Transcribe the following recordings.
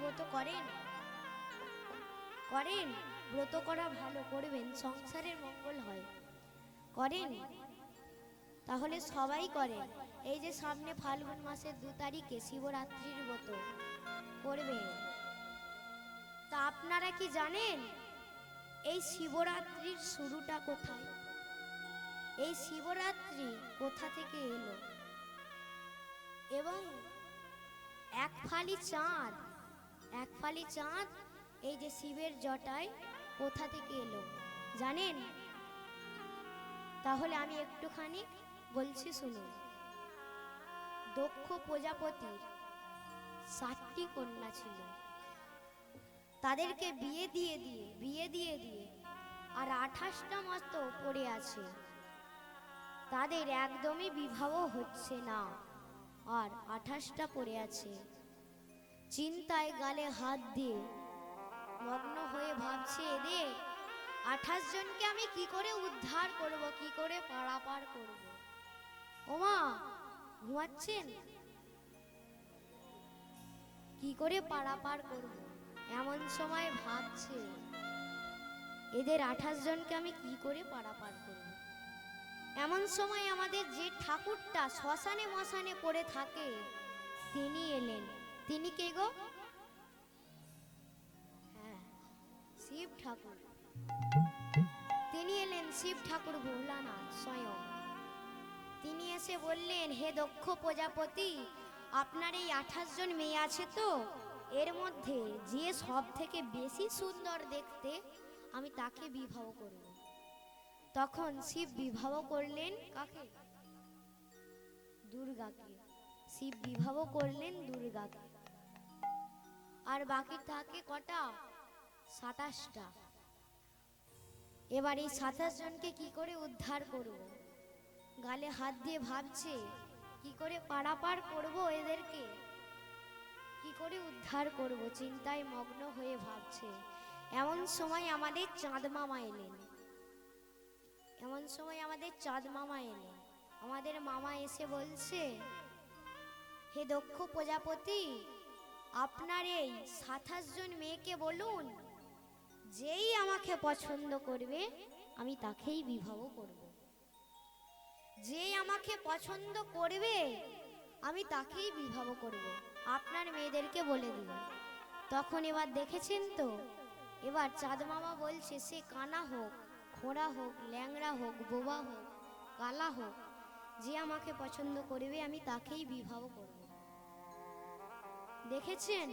ব্রত করেন? করেন? ব্রত করা ভালো, করবেন, সংসারের মঙ্গল হয়। করেন? তাহলে সবাই করেন। এই যে সামনে ফাল্গুন মাসের 2 তারিখে শিবরাত্রির ব্রত করবেন। তা আপনারা কি জানেন এই শিবরাত্রির শুরুটা কোথায়? এই শিবরাত্রি কোথা থেকে এলো? এবং এক ফালি চাঁদ এই যে শিবের জটায় কোথা থেকে এলো জানেন? তাহলে আমি একটুখানি বলছি, শুনুন। দক্ষ প্রজাপতির 7টি কন্যা ছিল। তাদেরকে বিয়ে দিয়ে দিয়ে আর 28টা মাস তো পড়ে আছে, তাদের একদমই বিবাহ হচ্ছে না, আর 28টা পড়ে আছে। চিন্তায় গালে হাত দিয়ে মগ্ন হয়ে ভাবছে, এদের 28 জনকে আমি কি করে উদ্ধার করব, কি করে পারাপার করব। ওমা ঘুমাচ্ছেন? কি করে পারাপার করব, এমন সময় ভাবছে এদের 28 জনকে আমি কি করে পারাপার করব। এমন সময় আমাদের যে ঠাকুরটা শ্মশানে মশানে পড়ে থাকে তিনি এলেন। তিনি কে গো? হ্যাঁ, শিব ঠাকুর। তিনি এলেন, শিব ঠাকুর ভোলানাথ স্বয়ং। তিনি এসে বললেন, হে দক্ষ প্রজাপতি, আপনার এই 28 জন মেয়ে আছে তো, এর মধ্যে যে সব থেকে বেশি সুন্দর দেখতে আমি তাকে বিবাহ করব। তখন শিব বিবাহ করলেন কাকে? দুর্গাকে। শিব বিবাহ করলেন দুর্গাকে। আর বাকি থাকে কটা? 27টা। এবার এই 27 জনকে কি করে উদ্ধার করব? গালে হাত দিয়ে ভাবছে কি করে পারাপার করব, এদেরকে কি করে উদ্ধার করব, চিন্তায় মগ্ন হয়ে ভাবছে। এমন সময় আমাদের চাঁদ মামা এলেন। আমাদের মামা এসে বলছে, হে দক্ষ প্রজাপতি, আপনার এই 27 জন মেয়েকে বলুন, যেই আমাকে পছন্দ করবে আমি তাকেই বিবাহ করব। যেই আমাকে পছন্দ করবে আমি তাকেই বিবাহ করব। আপনার মেয়েদেরকে বলে দিন। তখন এবার দেখেছেন তো, এবার চাঁদ মামা বলছে, সে কানা হোক, খোঁড়া হোক, ল্যাংড়া হোক, বোবা হোক, কালা হোক, যে আমাকে পছন্দ করবে আমি তাকেই বিবাহ করব। দেখেছেন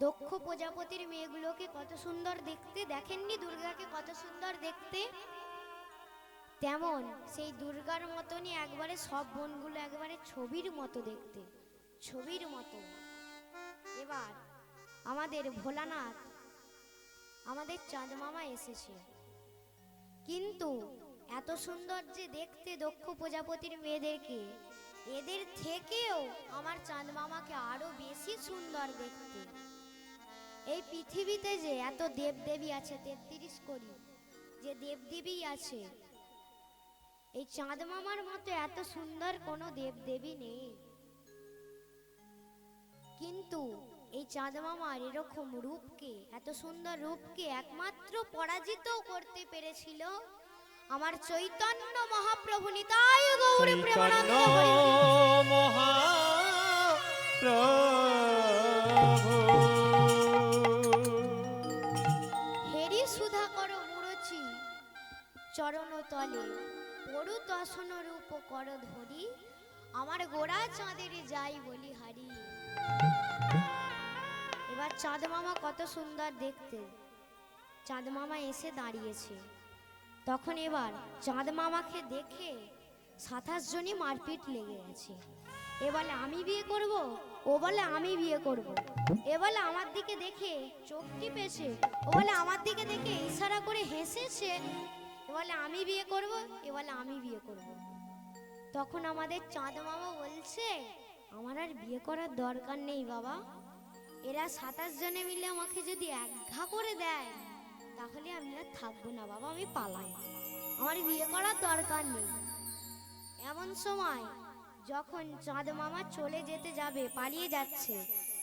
দক্ষ প্রজাপতির মেয়েগুলোকে কত সুন্দর দেখতে? দেখেননি দুর্গাকে কত সুন্দর দেখতে? তেমন সেই দুর্গার মতনই একবারে সব বোনগুলো একবারে ছবির মতো দেখতে, ছবির মতো। এবার আমাদের ভোলানাথ, আমাদের চাঁদ মামা এসেছে, কিন্তু এত সুন্দর যে দেখতে দক্ষ প্রজাপতির মেয়েদেরকে, এদের থেকেও আমার চাঁদ মামাকে আরো বেশি সুন্দর দেখতে। এই পৃথিবীতে যে এত দেবদেবী আছে, 33 কোটি যে দেবদেবী আছে, এই চাঁদ মামার মতো এত সুন্দর কোনো দেবদেবী নেই। কিন্তু এই চাঁদ মামার এরকম রূপকে, এত সুন্দর রূপকে একমাত্র পরাজিত করতে পেরেছিল আমার চৈতন্য মহাপ্রভু। নিতাই গৌর প্রেমানন্দ মহাপ্রভু। হেরি সুধা কর মুরচি চরণ তলে, পড়ু দর্শন রূপ কর ধরি, আমার গোড়া চাঁদের যাই বলি হারি। এবার চাঁদ মামা কত সুন্দর দেখতে, চাঁদ মামা এসে দাঁড়িয়েছে। তখন এবার চাঁদ মামাকে দেখে 27 জনই মারপিট লেগে গেছে। এ বলে আমি বিয়ে করব, ও বলে আমি বিয়ে করব। এ বলে আমার দিকে দেখে চোখ টিপেছে, ও বলে আমার দিকে দেখে ইশারা করে হেসেছে। এ বলে আমি বিয়ে করব, এ বলে আমি বিয়ে করব। তখন আমাদের চাঁদ মামা বলছে, আমার আর বিয়ে করার দরকার নেই বাবা, এরা 27 জনে মিলে আমাকে যদি একঘা করে দেয় তাহলে আমি আর থাকবো না বাবা, আমি পালাই, আমার বিয়ে করার দরকার নেই। এমন সময় যখন চাঁদ মামা চলে যেতে যাবে, পালিয়ে যাচ্ছে,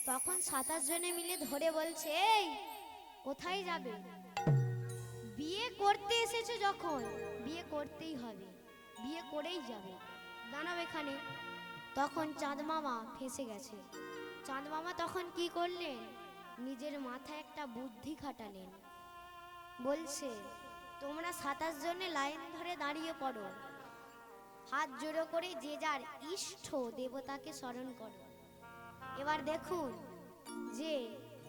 তখন 27 জনে মিলে ধরে বলছে, এই কোথায় যাবে? বিয়ে করতে এসেছো যখন বিয়ে করতেই হবে, বিয়ে করেই যাবে, দাঁড়াও এখানে। তখন চাঁদ মামা ফেঁসে গেছে। চাঁদ মামা তখন কি করলেন? নিজের মাথায় একটা বুদ্ধি খাটালেন। বলছে, তোমরা 27 জনে লাইন ধরে দাঁড়িয়ে পড়ো, হাত জোড়ো করে যে যার ইষ্ট দেবতাকে স্মরণ করো। এবার দেখুন, যে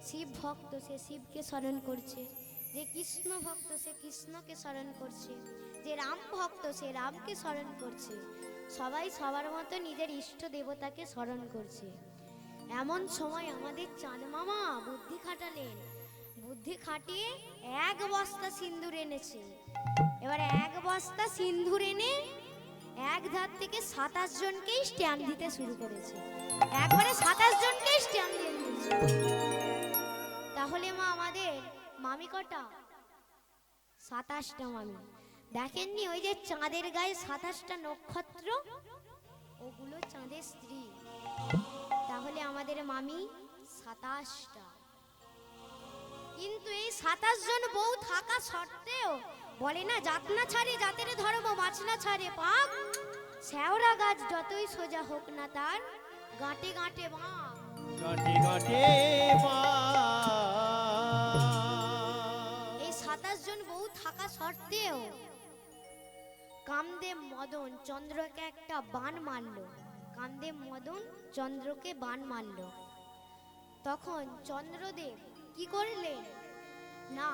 শিব ভক্ত সে শিবকে স্মরণ করছে, যে কৃষ্ণ ভক্ত সে কৃষ্ণকে স্মরণ করছে, যে রাম ভক্ত সে রামকে স্মরণ করছে। সবাই সবার মতো নিজের ইষ্ট দেবতাকে স্মরণ করছে। এমন সময় আমাদের চাঁদ মামা বুদ্ধি খাটালেন। বুদ্ধি খাটিয়ে 1 বস্তা সিন্দুর এনেছে। এবার 1 বস্তা সিন্দুর এনে এক ধার থেকে 27 জনকেই স্ট্যাম্প দিতে শুরু করেছে। একবারে 27 জনকেই স্ট্যাম্প দিয়ে দিয়েছে। তাহলে মা আমাদের মামি কটা? 27টা মামি। দেখেননি ওই যে চাঁদের গায়ে 27টা নক্ষত্র, ওগুলো চাঁদের স্ত্রী। তাহলে আমাদের মামি 27টা। কিন্তু এই 27 জন বউ থাকা সত্ত্বেও বলে না, জাত না ছাড়ে জাতের ধর্ম, মাছ না ছাড়ে পাক। শেওড়া গাছ যতই সোজা হোক না তার গাঁটে গাঁটে বাঁক, গাঁটে গাঁটে বাঁক। এই 27 জন বউ থাকা সত্ত্বেও কামদেব মদন চন্দ্রকে একটা বান মারল। কামদেব মদন চন্দ্রকে বান মারল। তখন চন্দ্রদেব কি করলেন? না,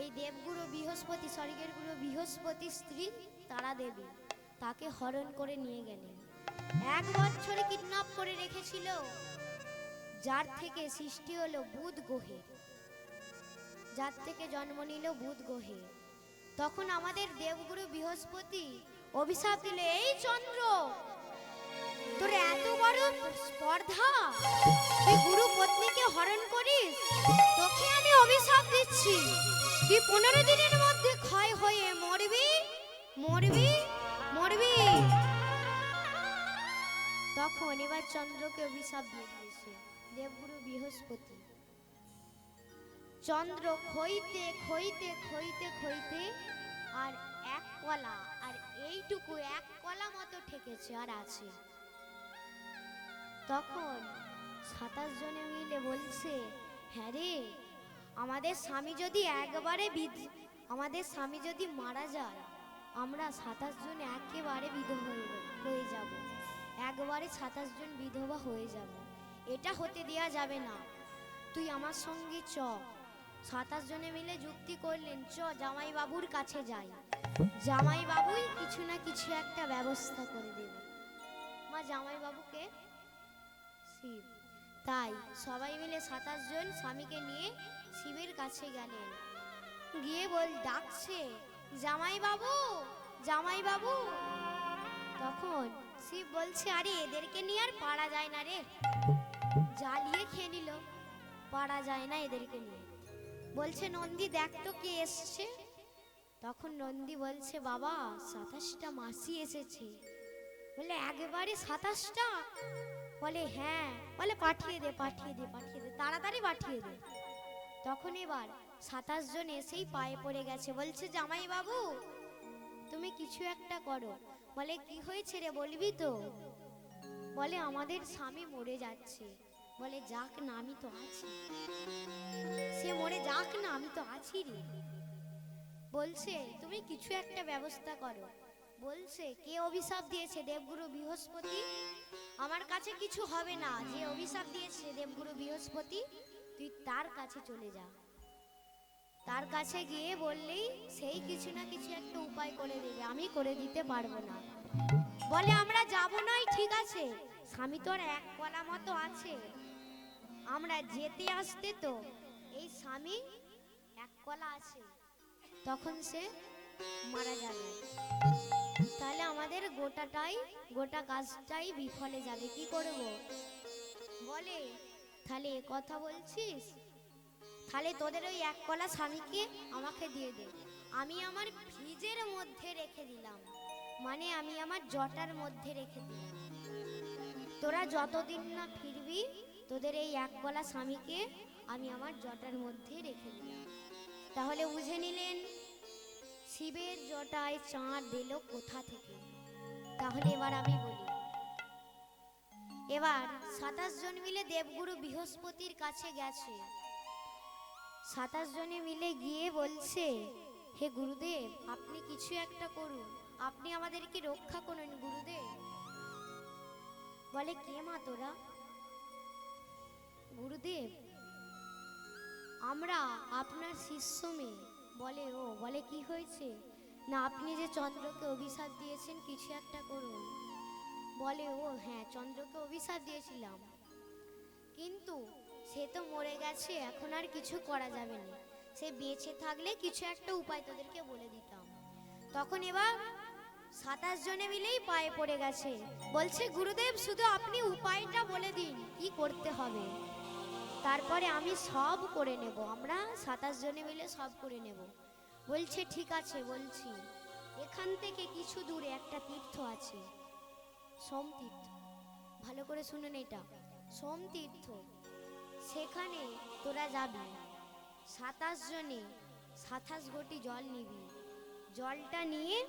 এই দেবগুরু বৃহস্পতি, স্বর্গের গুরু বৃহস্পতি স্ত্রী তারা দেবী, তাকে হরণ করে নিয়ে গেলেন। 1 বছরে কিডন্যাপ করে রেখেছিল, যার থেকে সৃষ্টি হলো বুধ গ্রহের, যার থেকে জন্ম নিল বুধ গ্রহে। তখন আমাদের দেবগুরু বৃহস্পতি অভিশাপ দিলে, এই চন্দ্র, তোর এত বড় স্পর্ধা, তুই গুরু পত্নীকে হরণ করিস, তোকে আমি অভিশাপ দিচ্ছি, তুই 15 দিনের মধ্যে ক্ষয় হয়ে মরবি, মরবি, মরবি। তখন এবার চন্দ্রকে অভিশাপ দিয়ে দিয়েছে দেবগুরু বৃহস্পতি। চন্দ্র ক্ষইতে ক্ষইতে ক্ষইতে ক্ষইতে আর 1 কলা, আর এইটুকু 1 কলা মতো ঠেকেছে আর আছে। তখন 27 জনে মিলে বলছে, হ্যাঁ রে, আমাদের স্বামী যদি আমাদের স্বামী যদি মারা যায়, আমরা 27 জন একেবারে বিধবা হয়ে যাব, একবারে 27 জন বিধবা হয়ে যাব। এটা হতে দেয়া যাবে না, তুই আমার সঙ্গে চ। 27 জনে মিলে যুক্তি করলেন, চ জামাই বাবুর কাছে যাই, জামাই বাবুই কিছু না কিছু একটা ব্যবস্থা করে দেবে। মা জামাই বাবুকে শিব। তাই সবাই মিলে 27 জন স্বামীকে নিয়ে শিবের কাছে গেলেন। গিয়ে ডাকছে, জামাই বাবু, জামাই বাবু। তখন শিব বলছে, আরে এদেরকে নিয়ে আর পারা যায় না রে, জ্বালিয়ে খেয়ে নিল, পারা যায় না এদেরকে নিয়ে। বলছে, নন্দী দেখ তো কে এসছে। তখন নন্দী বলছে, বাবা 27টা মাসি এসেছে। বলে, একেবারে 27টা? বলে, হ্যাঁ। বলে, পাঠিয়ে দে, পাঠিয়ে দে, পাঠিয়ে দে, তাড়াতাড়ি পাঠিয়ে দে। তখন এবার 27 জন এসেই পায়ে পড়ে গেছে। বলছে, জামাই বাবু তুমি কিছু একটা করো। বলে, কি হয়েছে রে, বলবি তো? বলে, আমাদের স্বামী মরে যাচ্ছে। বলে, যাক না, আমি তো আছি, সে মরে যাক না, আমি তো আছি রে। বলছে, তুমি কিছু একটা ব্যবস্থা করো। বলছে, কে অভিশাপ দিয়েছে? দেবগুরু বৃহস্পতি। আমার কাছে কিছু হবে না, যে অভিশাপ দিয়েছে দেবগুরু বৃহস্পতি, তুই তার কাছে চলে যা। তার কাছে গিয়ে বললেই সেই কিছু না কিছু একটা উপায় করে দেবে, আমি করে দিতে পারবো না। বলে, আমরা যাব নাই, ঠিক আছে, স্বামী তোর 1 কলা মতো আছে, আমরা যেতে আসতে তো এই স্বামী 1 কলা আছে, তখন সে মারা যাবে। তাহলে আমাদের গোটা কাজটাই বিফলে যাবে, কি করব? বলে, তাহলে এ কথা বলছিস, তাহলে তোদের ওই 1 কলা স্বামীকে আমাকে দিয়ে দে, আমি আমার ফ্রিজের মধ্যে রেখে দিলাম, মানে আমি আমার জটার মধ্যে রেখে দিলাম। তোরা যতদিন না ফিরবি তোদের এই এক গলা স্বামীকে আমি আমার জটার মধ্যে রেখে দিলাম। তাহলে বুঝে নিলেন শিবের জটায় চাঁদ এলো কোথা থেকে। তাহলে এবার আমি বলি, এবার 27 জন মিলে দেবগুরু বৃহস্পতির কাছে গেছে। 27 জনে মিলে গিয়ে বলছে, হে গুরুদেব, আপনি কিছু একটা করুন, আপনি আমাদেরকে রক্ষা করুন গুরুদেব। বলে, কে মা তোরা? গুরুদেব, আমরা আপনার শিষ্য মেয়ে। বলে, ও, বলে কি হয়েছে? না, আপনি যে চন্দ্রকে অভিশাপ দিয়েছেন, কিছু একটা করুন। বলে, ও হ্যাঁ, চন্দ্রকে অভিশাপ দিয়েছিলাম, কিন্তু সে তো মরে গেছে, এখন আর কিছু করা যাবে না। সে বেঁচে থাকলে কিছু একটা উপায় তোদেরকে বলে দিতাম। তখন এবার 27 জনে মিলেই পায়ে পড়ে গেছে, বলছে, গুরুদেব শুধু আপনি উপায়টা বলে দিন, কি করতে হবে, তারপরে আমি সব করে নেব। আমরা 27 জনে মিলে সব করে নেব। বলছে, ঠিক আছে, বলছি। এখান থেকে কিছু দূরে একটা তীর্থ আছে, সোম তীর্থ। ভালো করে শুনুন, এটা সোম তীর্থ। সেখানে তোরা যাবি, 27 জনে 27 ঘটি জল নিবি। জলটা নিয়ে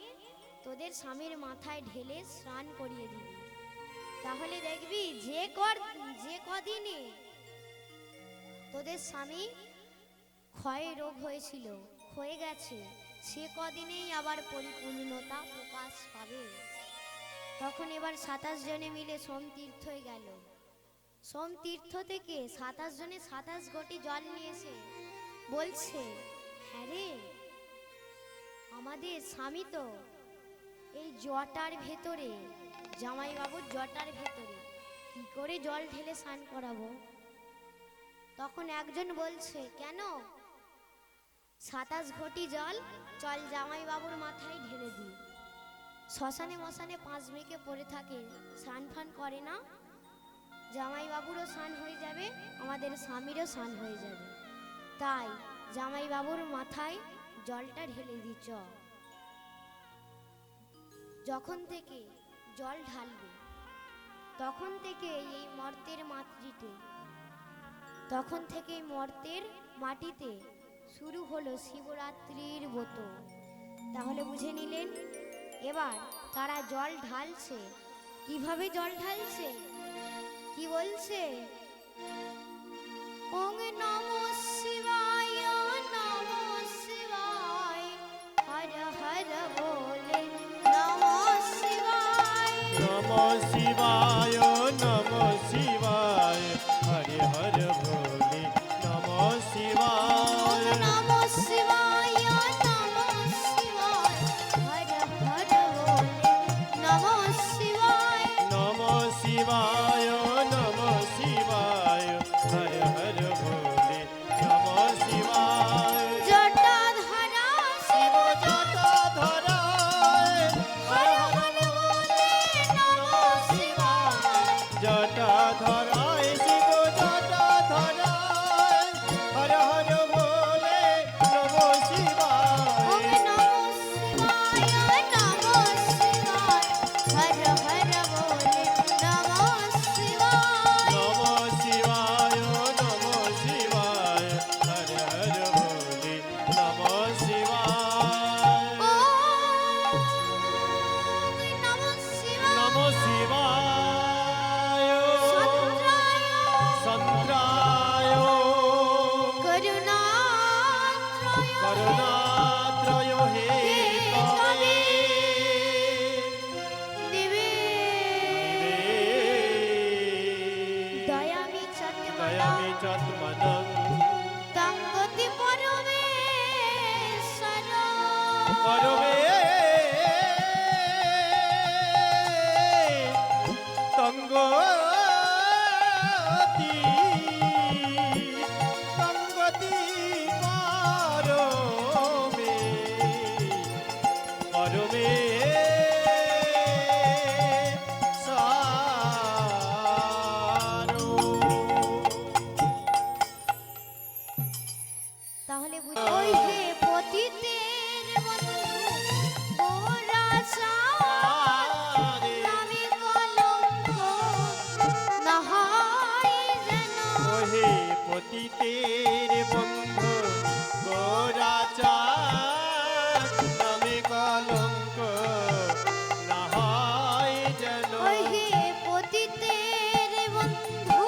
তোদের স্বামীর মাথায় ঢেলে স্নান করিয়ে দিবি। তাহলে দেখবি যে কদিনে তোদের স্বামী ক্ষয় রোগ হয়েছিল, হয়ে গেছে, সে কদিনেই আবার পরিপূর্ণতা প্রকাশ পাবে। তখন এবার 27 জনে মিলে সোম তীর্থই গেল। সোম তীর্থ থেকে 27 জনে 27 ঘটি জল নিয়ে এসে বলছে, হ্যাঁ রে, আমাদের স্বামী তো এই জটার ভেতরে, জামাইবাবুর জটার ভেতরে, কি করে জল ঢেলে স্নান করাবো? তখন একজন বলছে, কেন? 27 ঘটি জল চল জামাইবাবুর মাথায় ঢেলে দিই। শ্মশানে মশানে 5 মেয়েকে পড়ে থাকে, স্নান ফান করে না, জামাইবাবুরও স্নান হয়ে যাবে, আমাদের স্বামীরও স্নান হয়ে যাবে। তাই জামাইবাবুর মাথায় জলটা ঢেলে দিচ্ছ। যখন থেকে জল ঢালবে, তখন থেকে এই মর্তের মাটিতে, তখন থেকে মর্তের মাটিতে শুরু হলো শিবরাত্রির ব্রত। তাহলে বুঝে নিলেন, এবার তারা জল ঢালছে। কিভাবে জল ঢালছে? কি বলছে? ওং নমঃ শিবায়, নমঃ শিবায়, হর হর বলে নমঃ শিবায়, নমঃ শিবায়, নমঃ শিবায়, হরে হরে বলে নমঃ শিবায়। নমঃ শিবায়, নমঃ শিবায়, হর হর বলে নমঃ শিবায়। নমঃ শিবায়, নমঃ শিবায়, হরে হরে বলে নমঃ শিবায়। জটাধারা শিব জটাধরায়, হর হর বলে নমঃ শিবায়। জটাধরায় শিব জটাধরায়, হরে হরে বলে নমঃ শিবায়। ওম নমঃ শিবায়, নমঃ শিবায়, হর হর বলে নমঃ শিবায়। নমঃ শিবায়, নমঃ শিবায়, হরে হরে বলে নমঃ শিবায়। ওম নমঃ শিবায়। নমঃ শিবায়। সন্ত্রায় সন্ত্রায় করুণাত্রয় করুণাত্রয় হে তবে দিবে দয়ামি দয়ামি চাত্মনং তঙ্গতি পরমেশ্বর পরমে তঙ্গতি তঙ্গতি পরমে পরমে সারো। তাহলে ওই হে পতিতের বন্ধু গোরা চাঁদ, নামে কলঙ্ক নাহাই যেন হে পতিতের বন্ধু গোরাচার নামে কলঙ্ক না হয় যেন ওই হে পতিতের বন্ধু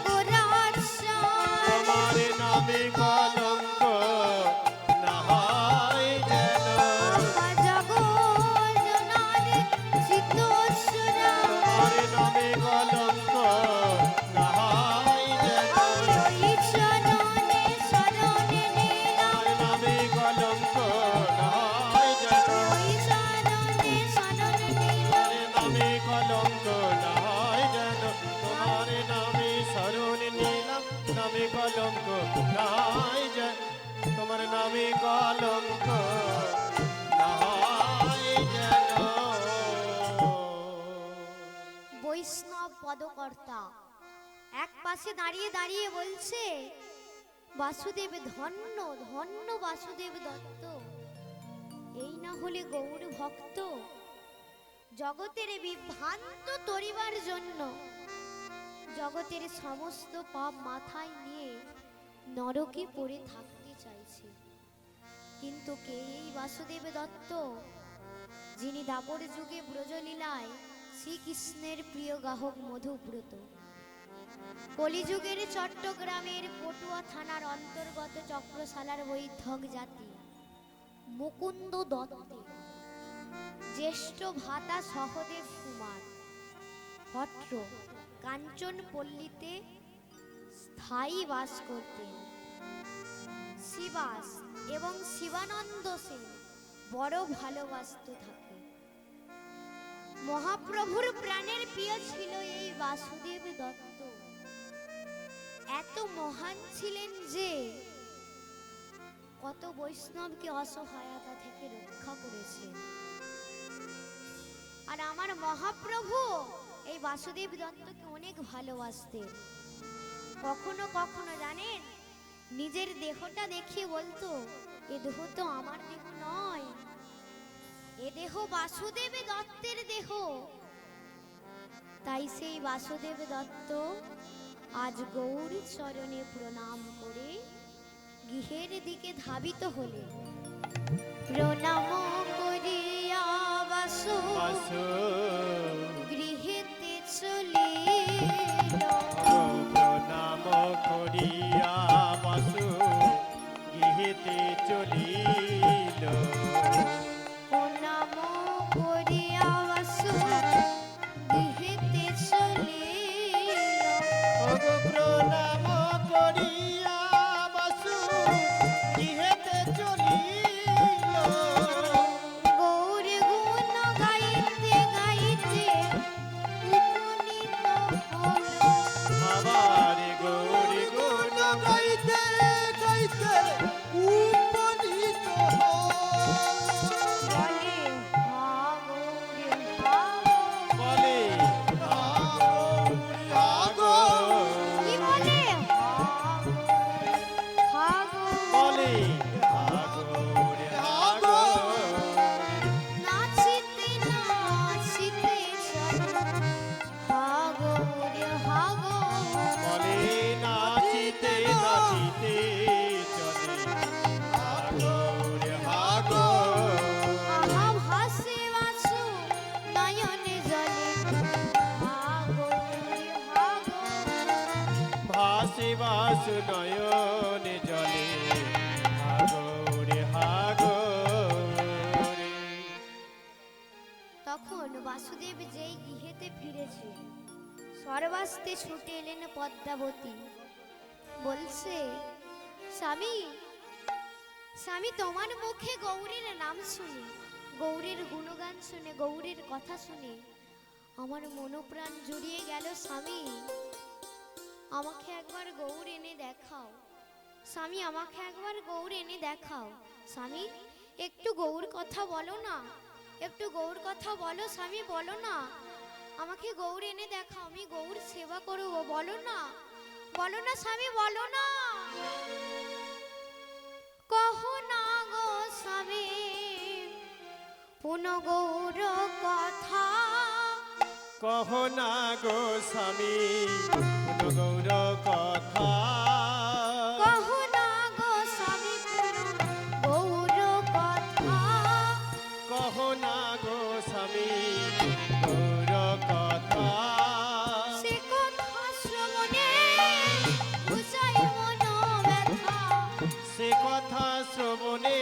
গোরাচার তোমার নামে কলঙ্ক না হয় যেন জগজনার চিত্তস্বরা তোমার নামে কলঙ্ক না হয় যেন ওই চরণে শরণে নিলাম তোমার নামে কলঙ্ক না হয় যেন ওই চরণে শরণে নিলাম নামে কলঙ্ক না হয় যেন তোমার নামে শরণ নিলাম নামে কলঙ্ক না হয় যেন তোমার নামে কলঙ্ক না হয় যেন বৈষ্ণব পদকর্তা এক পাশে দাঁড়িয়ে দাঁড়িয়ে বলছে বাসুদেব ধন্য ধন্য বাসুদেব দত্ত এই না হলে গৌর ভক্ত জগতের বিভ্রান্ত তরিবার জন্য জগতের সমস্ত পাপ মাথায় নিয়ে নরকে পড়ে থাকতে চাইছে কিন্তু কে এই বাসুদেব দত্ত যিনি দাপর যুগে ব্রজলীলায় শ্রীকৃষ্ণের প্রিয় গাহক মধুব্রত কলিযুগের চট্টগ্রামের পটুয়া থানার অন্তর্গত চক্রশালার বৈঠক জাতি মুকুন্দ দত্তের জ্যেষ্ঠ ভাতা সহদেব কুমার ভট্ট কাঞ্চনপল্লীতে স্থায়ী বাস করতেন শিবাস এবং শিবানন্দ সেন বড় ভালোবাসত থাকে মহাপ্রভুর প্রাণের প্রিয় ছিল এই বাসুদেব দত্ত এত মহান ছিলেন যে কত বৈষ্ণবকে অসহায়তা থেকে রক্ষা করেছেন আর আমার মহাপ্রভু এই বাসুদেব দত্তকে অনেক ভালোবাসতেন কখনো কখনো জানেন নিজের দেহটা দেখিয়ে বলতো এ দেহ তো আমার দেহ নয় এ দেহ বাসুদেব দত্তের দেহ তাই সেই বাসুদেব দত্ত আজ গৌর চরণে প্রণাম করে গৃহের দিকে ধাবিত হলেন প্রণাম করিয়া বাসু বাসু গৃহেতে চলিল প্রণাম করিয়া বাসু গৃহেতে চলিল প্রণাম করিয়া বাসু গৃহেতে চলিল প্রণাম করিয়া বাসু গৃহেতে চলিল গৌর গুণ গাইতে গাইতে উপনীত হলো আবার গৌরী গুণ গাইতে গাইতে উপনীত বলে হা গৌর বলে কি বলে হা গৌর বলে নাচিতে নাচিতে চলো হা গৌর হা গৌর বলে নাচিতে নাচিতে চলে হাগর হাগর আহা ভাসে বাসু নয়নে জলে হা গৌর হা গৌর ভাসে বাসু নয়নে জলে হাগর হাগর তখন বাসুদেব যেই গৃহেতে ফিরেছে সর্বাস্তে ছুটে এলেন পদ্মাবতী বলছে স্বামী স্বামী তোমার মুখে গৌরের নাম শুনে গৌরের গুণগান শুনে গৌরের কথা শুনে আমার মনোপ্রাণ জুড়িয়ে গেল স্বামী আমাকে একবার গৌর এনে দেখাও স্বামী আমাকে একবার গৌর এনে দেখাও স্বামী একটু গৌর কথা বলো না একটু গৌর কথা বলো স্বামী বলো না আমাকে গৌর এনে দেখাও আমি গৌর সেবা করব বলো না স্বামী বলো না কহো না গো স্বামী পুন গৌর কথা কহ না গো স্বামী কোন গৌর কথা কহ না গো স্বামী গৌর কথা, কহ না গো স্বামী গৌর কথা সে কথা শ্রবণে ঘুচায় মন ব্যথা, সে কথা শ্রবণে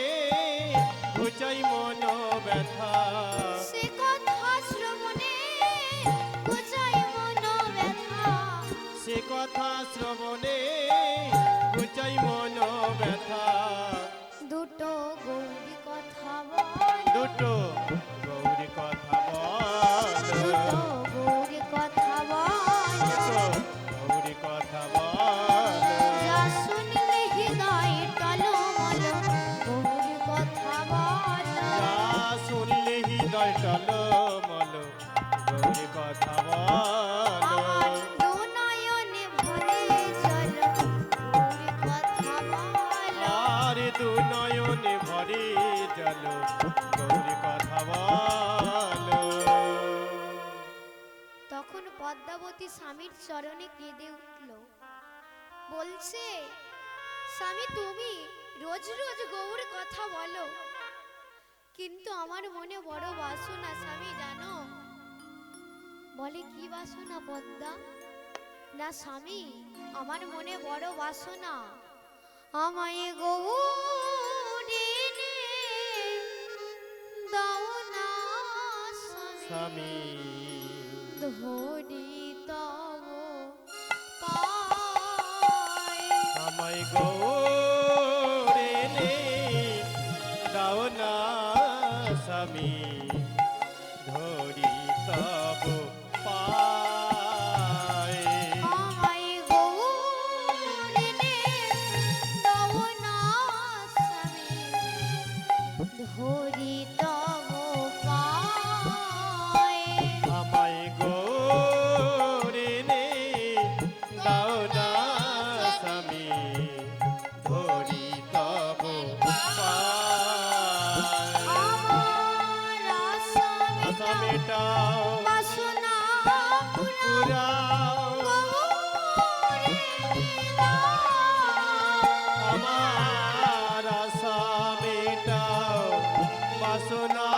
ঘুচাই মন ব্যথা সে কথা শ্রবণে ঘুচায় মন ব্যথা, সে কথা শ্রবণে ঘুচাই মন ব্যথা দুটো গৌরী কথা বল, দুটো গৌরী কথা বল দুটো গৌরী কথা বল, দুটো গৌরী কথা বল যা শুনলে হৃদয় টলমল, গৌরী কথা বল, যা শুনলে হৃদয় টলমল গৌরী কথা বল আমার দু নয়নে ভরে জল, গৌরী কথা বল। আর দু নয়নে ভরে জল গৌরী কথা বল তখন পদ্মাবতী স্বামীর চরণে কেঁদে উঠল, বলছে স্বামী তুমি রোজ রোজ গৌর কথা বলো, কিন্তু আমার মনে বড় বাসনা স্বামী জানো। বলে কি বাসনা পদ্মা? না স্বামী আমার মনে বড় বাসনা, আমায় গৌরে দাও না স্বামী, স্বামী ধরি তব পায়। আমায় গৌরে নে দাও না স্বামী ধরি তব পায় আমায় গৌরে দাও না স্বামী, ধরি তব পায়। আমায় গৌরে নে দাও না স্বামী ধরি তব পায় আমার আশা আশা মেটাও, মেটাও বাসনা পুরাও গৌরে দাও। আমার আশা মেটাও বাসনা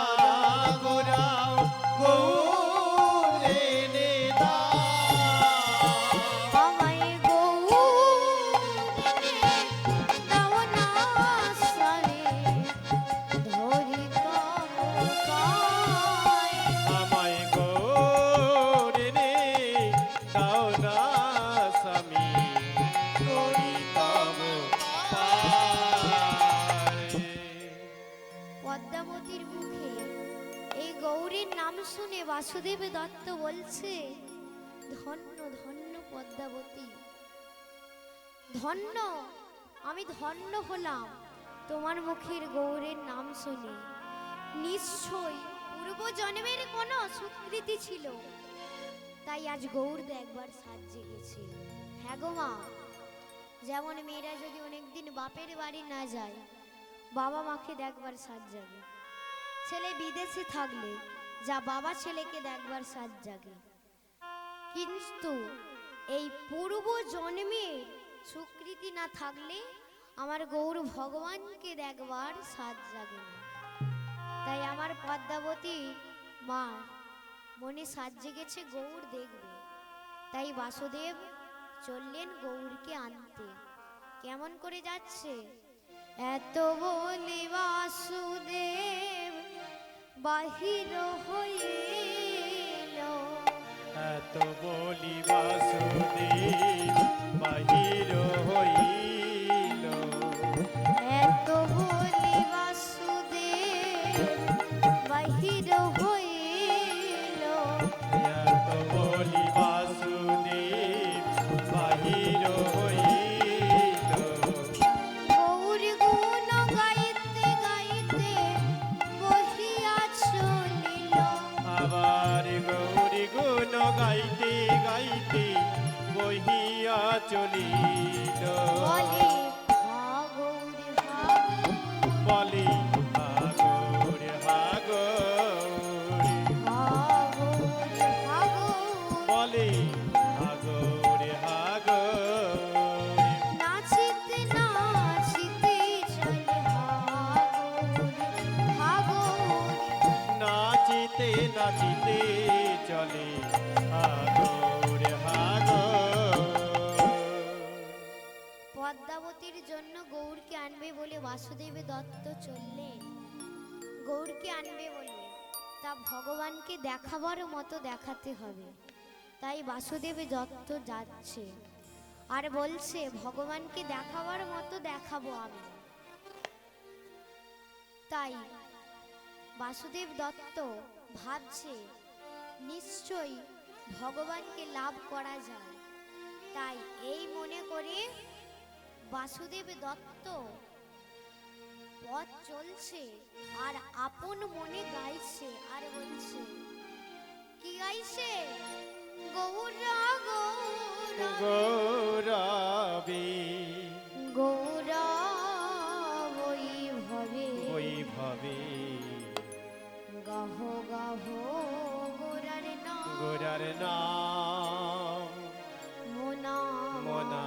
গোরাও গৌরে নে দাও আমায় গৌরে দাও না স্বামী, ধরি তব পায়। আমায় গৌরে নে দাও না স্বামী ধরি তব পায় পদ্মাবতীর মুখে এই গৌরীর নাম শুনে বাসুদেব দত্ত বলছে ধন্য ধন্য পদ্মাবতী, ধন্য আমি ধন্য হলাম তোমার মুখের গৌরের নাম শুনে। নিশ্চয়ই পূর্ব জন্মের কোনো সুকৃতি ছিল, তাই আজ গৌর দেখবার সাজ জেগেছে। হ্যাঁ গো মা, যেমন মেয়েরা যদি অনেকদিন বাপের বাড়ি না যায়, বাবা মাকে দেখবার সাজ জাগে। ছেলে বিদেশে থাকলে যা বাবা ছেলেকে দেখবার সাজ জাগে, কিন্তু এই পূর্ব জন্মের সুকৃতি না থাকলে আমার গৌর ভগবানকে দেখবার সাজ জাগে না। তাই আমার পদ্মাবতী মা মনে সাজ জেগেছে গৌর দেখবে, তাই বাসুদেব চললেন গৌরকে আনতে। কেমন করে যাচ্ছে? এত বলি বাসুদেব বাহির হইল, এত বলি বাসুদেব বাহির হইল এত বলি বাসুদেব বাহির হইল। এত বলি বাসুদেব বাহির হইল গৌর গুণ গাইতে গাইতে বহিয়া চলিল, আবার গৌরী গুণ গাইতে গাইতে বহিয়া চলিল বলে হা গৌর হা গৌর, বলি হাগর হাগর হা গৌর হা গৌর। বাসুদেব দত্ত চললেন গৌরকে আনবে বলে। তা ভগবানকে দেখাবার মতো দেখাতে হবে, তাই বাসুদেব দত্ত যাচ্ছে আর বলছে ভগবানকে দেখাবার মতো দেখাবো আমি। তাই বাসুদেব দত্ত ভাবছে নিশ্চয়ই ভগবানকে লাভ করা যায়। তাই এই মনে করে বাসুদেব দত্ত পথ চলছে আর আপন মনে গাইছে আর বলছে, কি গাইছে? গৌরা গৌরা গৌরবী গৌরা বৈভবে বৈভবে গাহ গাহ গোরার নাম গোরার নাম মোনা মনা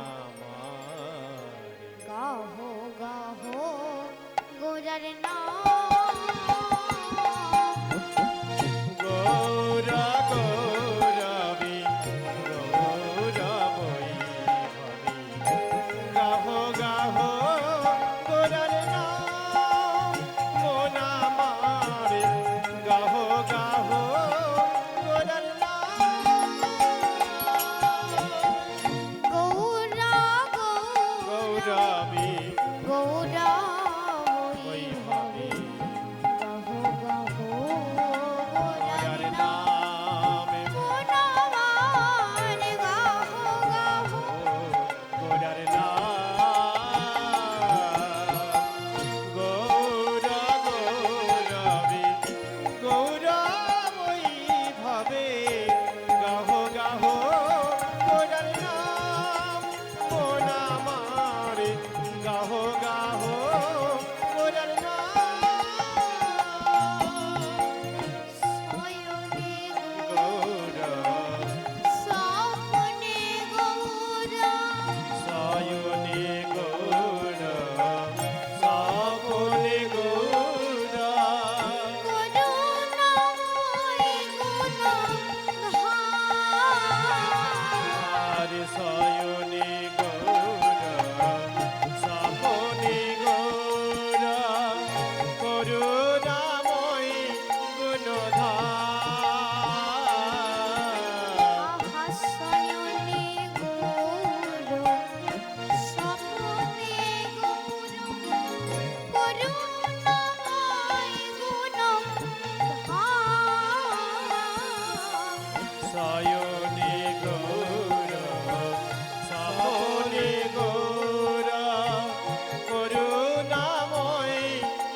গাহ গাহ গোরার নাম। গৌরা গৌরবী গৌরা বৈভবী গাহ গাহ গোরার নাম মোনা মারে গাহ গাহ গোরার নাম। গৌরা গৌরা গৌরবী গৌরা বৈভবী গাহ গাহ গোরার গোরার নাম নামে মোনা মানে গাহ গাহ গোরার নাম। গৌরা গৌরবী গৌরা বৈভবে গাহ গাহ গোরার নাম মোনা মারে গাহ গাহ গোরার নাম। শয়নে গৌরা স্বপ্নে গৌরা সায়নে গৌরা সাপনে গৌরা করুণাময়ী গুণধার। আর সায়নে গৌরা সাপনে গৌরা করুণাময়ী গুণধার। আহা শয়নে গৌর স্বপ্নে গৌর করুণাময়ী গুণধার। সায়নে গৌরা সাপনে গৌরা করুণাময়ী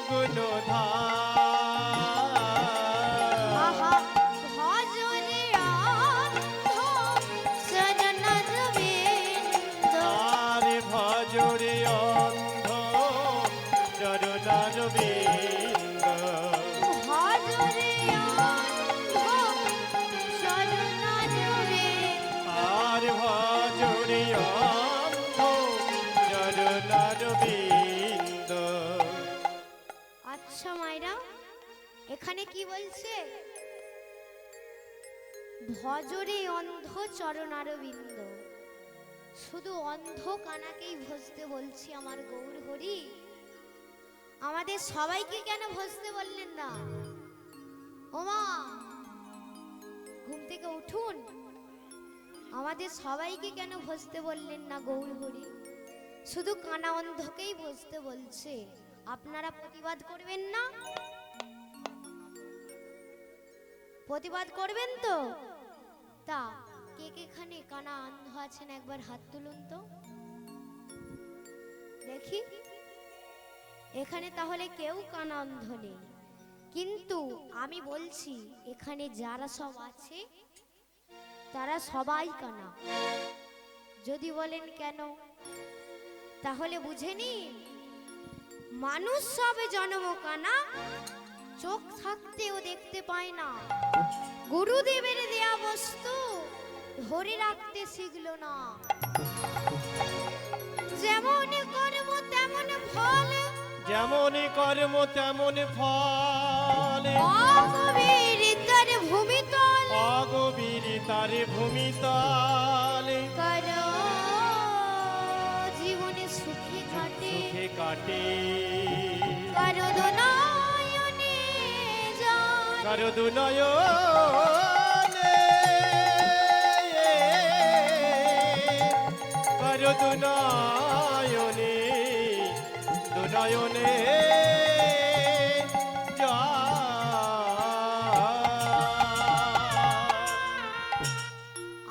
গুণধার। আহা ভজরে অন্ধ চরণরবিন্দ। তারে ভজরে অন্ধ চরণারবিন্দ। ভজরে অন্ধ চরণরবিন্দ। আর ভজরে অন্ধ চরণারবিন্দ। আচ্ছা মায়েরা, এখানে কি বলছে? ভজরে অন্ধ চরণারবিন্দ। শুধু অন্ধ কানাকেই ভজতে বলছি আমার গৌর হরি। আমাদের সবাইকে কেন ভজতে বললেন না? ওমা ঘুম থেকে উঠুন, আমাদের সবাইকে কেন ভজতে বললেন না গৌর হরি? শুধু কানা অন্ধকেই ভজতে বলছে। আপনারা প্রতিবাদ করবেন না? প্রতিবাদ করবেন তো? তা কে কে এখানে কানা অন্ধ আছেন একবার হাত তুলুন তো দেখি। এখানে তাহলে কেউ কানা অন্ধ নেই, কিন্তু আমি বলছি এখানে যারা সব আছে তারা সবাই কানা। যদি বলেন কেন, তাহলে বুঝে নিন মানুষ সবে জন্ম কানা, চোখ থাকতেও দেখতে পায় না। গুরুদেবের দেয়া বস্তু ধরে রাখতে শিখলো না। যেমন কর্ম তেমন ফল, যেমন কর্ম তেমন ফল। অগভীর তার ভূমিতল। অগভীর তার ভূমিতল। কর জীবনে সুখে কাটে। সুখে কাটে কারো দুনয়নে জল কারো দুনয়নে কারো দুনয়নে দুনয়নে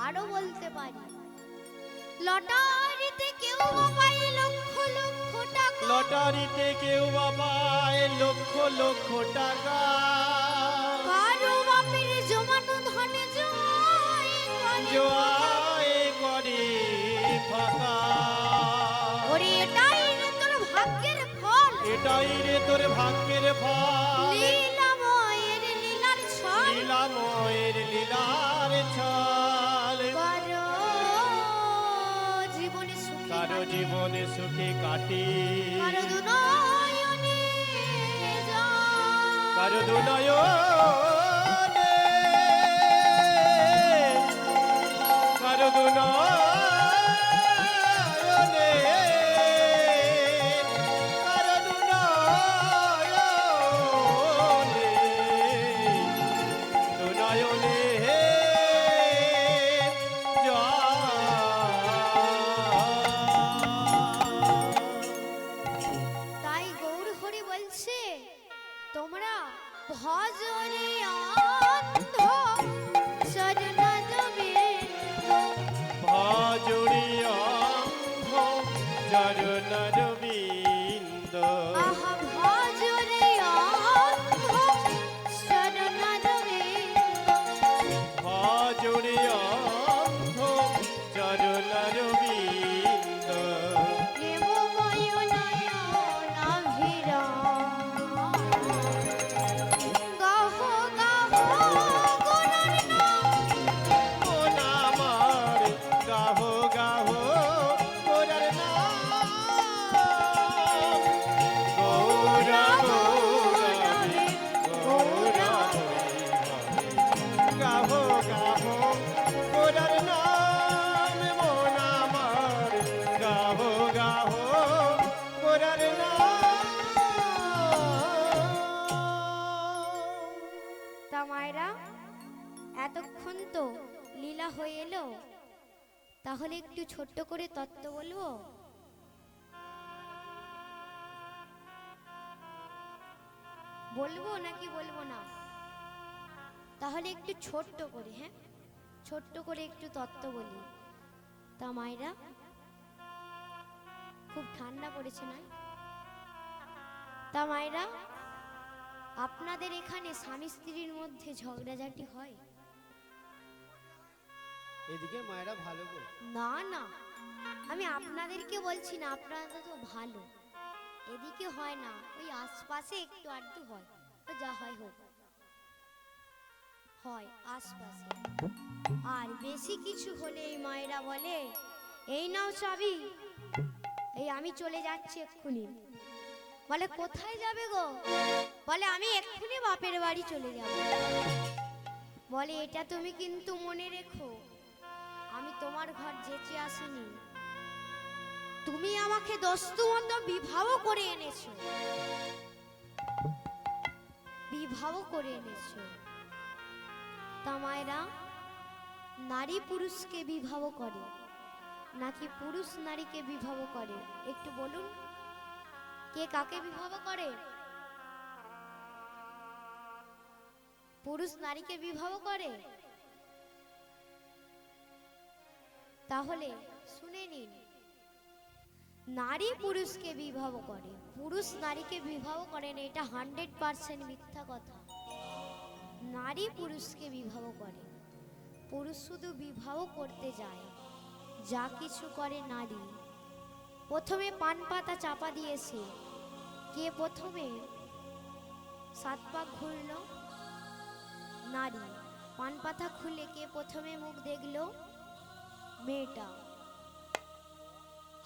আরো বলতে পারি লটারিতে কেউ পায় লক্ষ লক্ষ টাকা লটারিতে কেউ বা পায় লক্ষ লক্ষ টাকা কারো বাপের জমানো ধনে জয় করে ফাঁকা ওরে এটাই রে তোর ভাগ্যের ফল এটাই রে তোর ভাগ্যের ফল লীলাময়ের লীলার ছল লীলাময়ের লীলার ছল কারো জীবনে সুখে কারো জীবনে সুখে কাটে কারো দুনয়নে জল কারো দুনয়নে কারো দুনয়নে কারো দুনয়নে দুনয়নে তাই গৌর হরি বলছে তোমরা ভজরে অন্ধ শরণাগত ভজড়িয়া চরণর বিন্দ আহা ভজরে অন্ধ শরণাগত ভজড়িয়া চরণর বিন্দ প্রেমময় নয়নাভিরা গাহ গাহ গুণার নাম মন আমার গাহ গাহ গোরার নাম গৌরা গৌরা রে, গৌরা গাহ গাহ গোরার নাম মন আমার গাহ গাহ গোরার নাম তা মায়েরা এতক্ষণ তো লীলা হয়ে এলো তাহলে একটু ছোট্ট করে তত্ত্ব বলবো বলবো নাকি বলবো না তাহলে একটু ছোট্ট করে হ্যাঁ ছোট্ট করে একটু তত্ত্ব বলি তা মায়েরা খুব ঠান্ডা পড়েছে না তা মায়েরা আপনাদের এখানে স্বামী স্ত্রীর মধ্যে ঝগড়াঝাটি হয় এদিকে মায়েরা ভালো গো না না আমি আপনাদেরকে বলছি না আপনারা তো ভালো এদিকে হয় না ওই আশপাশে একটু আধটু হয় তো যা হয় হোক হয় আশপাশে আর বেশি কিছু হলে এই মায়েরা বলে এই নাও চাবি এই আমি চলে যাচ্ছি এক্ষুনি বলে কোথায় যাবে গো বলে আমি এক্ষুনি বাপের বাড়ি চলে যাব বলে এটা তুমি কিন্তু মনে রেখো আমি তোমার ঘর যেচে আসিনি তুমি আমাকে দস্তুমন্ত বিবাহ করে এনেছো বিবাহ করে এনেছো তা মায়েরা নারী পুরুষকে বিবাহ করে নাকি পুরুষ নারীকে বিবাহ করে একটু বলুন কে কাকে বিবাহ করে পুরুষ নারীকে বিবাহ করে তাহলে শুনে নিন নারী পুরুষকে বিবাহ করে পুরুষ নারীকে বিবাহ করে না এটা 100% মিথ্যা কথা নারী পুরুষকে বিবাহ করে পুরুষ শুধু বিবাহ করতে যায় যা কিছু করে নারী প্রথমে পান পাতা চাপা দিয়েছে কে প্রথমে 7 পাক ঘুরল নারী পান পাতা খুলে কে প্রথমে মুখ দেখলো মেয়েটা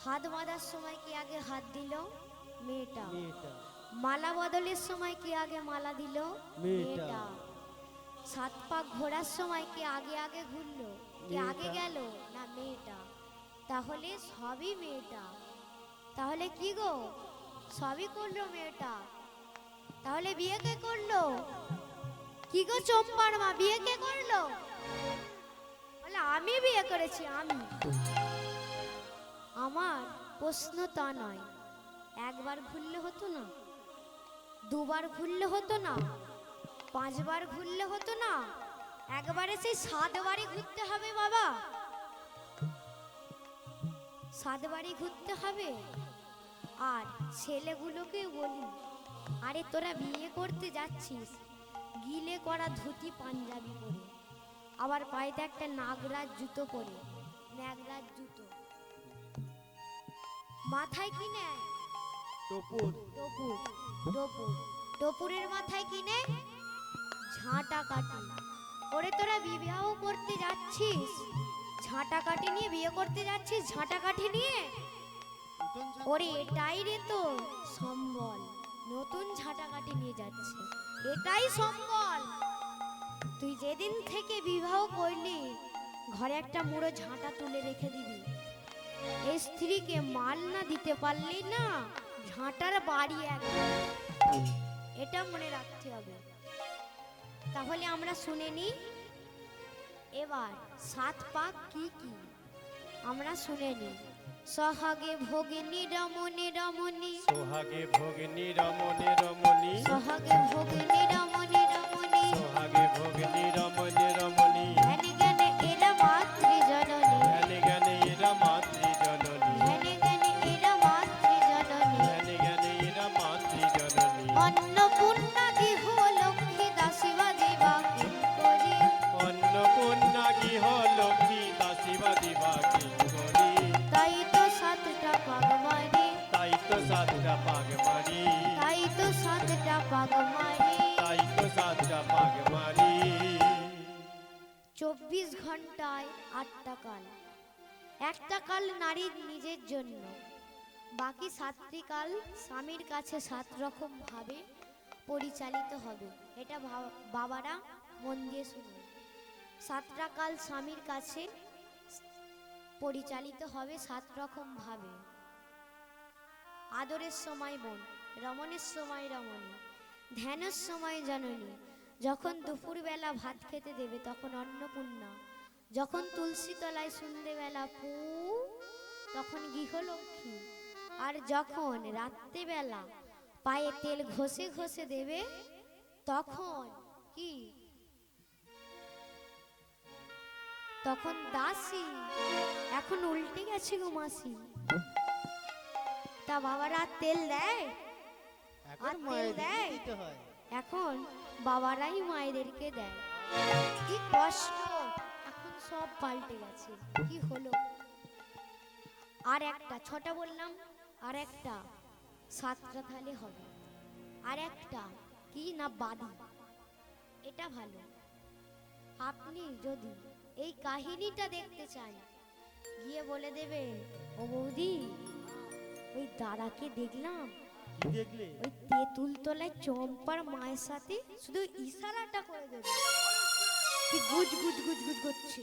হাত বাঁধার সময় কে আগে হাত দিল মেয়েটা মালা বদলের সময় কে আগে মালা দিল মেয়েটা 7 পাক ঘোরার সময় কে আগে আগে ঘুরলো কে আগে গেল না মেয়েটা তাহলে সবই মেয়েটা তাহলে কি গো সবই করলো মেয়েটা, তাহলে বিয়ে কে করলো? কি গো চম্পার মা, বিয়ে কে করলো? বলে আমি বিয়ে করেছি, আমি। আমার প্রশ্ন তা নয়, একবার ঘুরলে হতো না? দুবার ঘুরলে হতো না? পাঁচবার ঘুরলে হতো না? একবারে সেই 7 বারই ঘুরতে হবে বাবা, 7 বারই ঘুরতে হবে। আর ছেলেগুলোকে বলি, আরে তোরা বিয়ে করতে যাচ্ছিস গিলে করা ধুতি পাঞ্জাবি পরে, আবার পায়েতে একটা নাগরাজ জুতো পরে, নাগরাজ জুতো, মাথায় কি নেয়? টপুর। টপুর। টপুর, টপুরের মাথায় কি নেয়? ঝাঁটা কাটি। ওরে তোরা বিবাহ করতে যাচ্ছিস, ঝাঁটা কাঠি নিয়ে বিয়ে করতে যাচ্ছিস, ঝাঁটা কাঠি নিয়ে? ওরে এটাই রে তো সম্বল, নতুন ঝাঁটা কাঠি নিয়ে যাচ্ছে, এটাই সম্বল। তুই যেদিন থেকে বিবাহ করলি ঘরে একটা মুড়ো ঝাঁটা তুলে রেখে দিবি, এই স্ত্রীকে মাল না দিতে পারলি না ঝাঁটার বাড়ি একদম, এটা মনে রাখতে হবে। তাহলে আমরা শুনে নি এবার 7 পাক কি কি আমরা শুনে নি। সোহাগে ভোগিনী রমণী রমণী, সোহাগে ভোগিনী রমণী রমণী, সোহাগে ভোগিনী রমণী রমণী, সোহাগে ভোগিনী রমণী রমণী, ধ্যানে জ্ঞানে এরা মাতৃজননী, জ্ঞানে জ্ঞানে এরা মাতৃজননী, ধ্যানে জ্ঞানে এরা মাতৃজননী, জ্ঞানে জ্ঞানে এরা মাতৃজননী। অন্নপূর্ণা গৃহ লক্ষ্মী দাসীবা দেবা কিঙ্করী, অন্নপূর্ণা গৃহ লক্ষ্মী দাসীবা দিবা কিঙ্করী, তাই তো 7টা পাগ মারি, তাই তো 7টা পাগ মারি, তাই তো 7টা পাগ মারি। তাই তো 7টা পাগ মারি। 24 ঘন্টায় 8টা কাল, একটা কাল নারীর নিজের জন্য, বাকি 7টি কাল স্বামীর কাছে 7 রকম ভাবে পরিচালিত হবে। এটা বাবারা মন দিয়ে শুনুন। 7টা কাল স্বামীর কাছে পরিচালিত হবে 7 রকম ভাবে। আদরের সময় বোন, রমণের সময় রমণী, ধ্যানের সময় জননী, যখন দুপুরবেলা ভাত খেতে দেবে তখন অন্নপূর্ণা, যখন তুলসী তলায় সন্ধ্যেবেলা পু তখন গৃহলক্ষ্মী, আর যখন রাত্রেবেলা পায়ে তেল ঘষে ঘষে দেবে তখন কি? তখন দাসী। এখন উল্টে গেছে গো মাসি। তা বাবারা তেল দেয়? আর তেল দেয়? এখন বাবারাই মায়েদেরকে দেয়। কি কষ্ট, এখন সব পাল্টে গেছে। কি হলো? আর একটা 6টা বললাম, আর একটা 7টা তাহলে হবে। আর একটা কি না বাদি, এটা ভালো। আপনি যদি এই কাহিনীটা দেখতে চান গিয়ে বলে দেবেন, ও বৌদি ওই দাদাকে দেখলাম, কি দেখলে? ওই তেঁতুল তলায় চম্পার মায়ের সাথে শুধু ইশারাটা করে দেবে, কি গুজ গুজ গুজ গুজ করছে।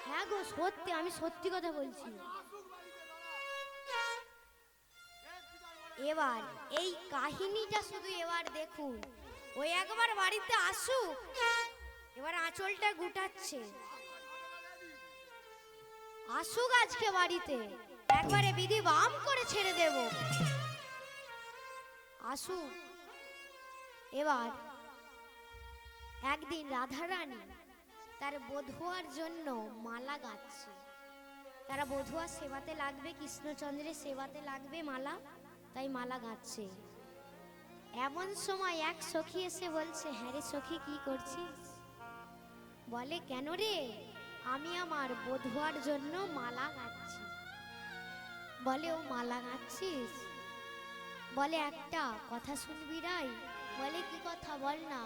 হ্যাঁ গো সত্যি, আমি সত্যি কথা বলছি। এবার এই কাহিনীটা শুধু এবার দেখুন, ওই একবার বাড়িতে আসুক, এবার আঁচলটা গুটাচ্ছে, আসুক আজকে বাড়িতে, একবারে বিধি বাম করে ছেড়ে দেব। আসুক। এবার একদিন রাধারানী তার বধুয়ার জন্য মালা গাচ্ছে, তারা বধুয়ার সেবাতে লাগবে, কৃষ্ণচন্দ্রের সেবাতে লাগবে মালা, তাই মালা গাচ্ছে। এমন সময় এক সখী এসে বলছে, হ্যাঁ রে সখী কি করছিস? বলে কেন রে? আমি আমার বধুয়ার জন্য মালা গাচ্ছি। বলে ও মালা গাচ্ছিস? বলে একটা কথা শুনবি রাই। বলে কি কথা বল না।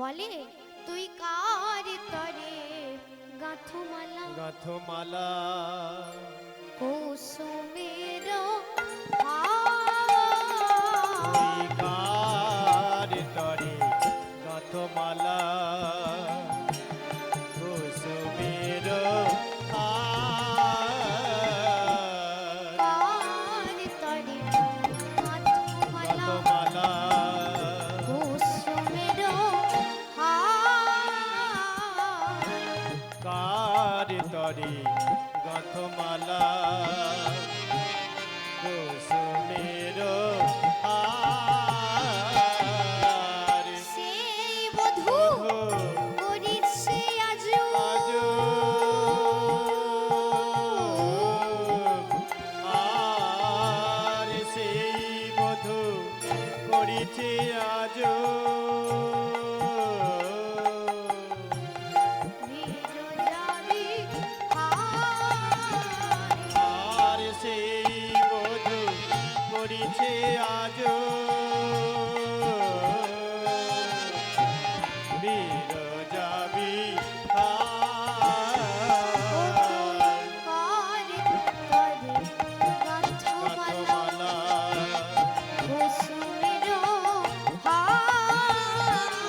বলে তুই কার তরে গাঁথো মালা, গাঁথো মালা কুসুমের তুই কার তরে গাঁথো মালা, কুসুমের কার তরে মালা কুসুমের হার সেই বধূ করিছে আজ আজ আর সেই বধূ করিছে আজ বিরজাবি আর সেই বধূ করিছে আজ বিরজাবি গাথমালা তুই কারি তরে গাথমালা কুসুমের হার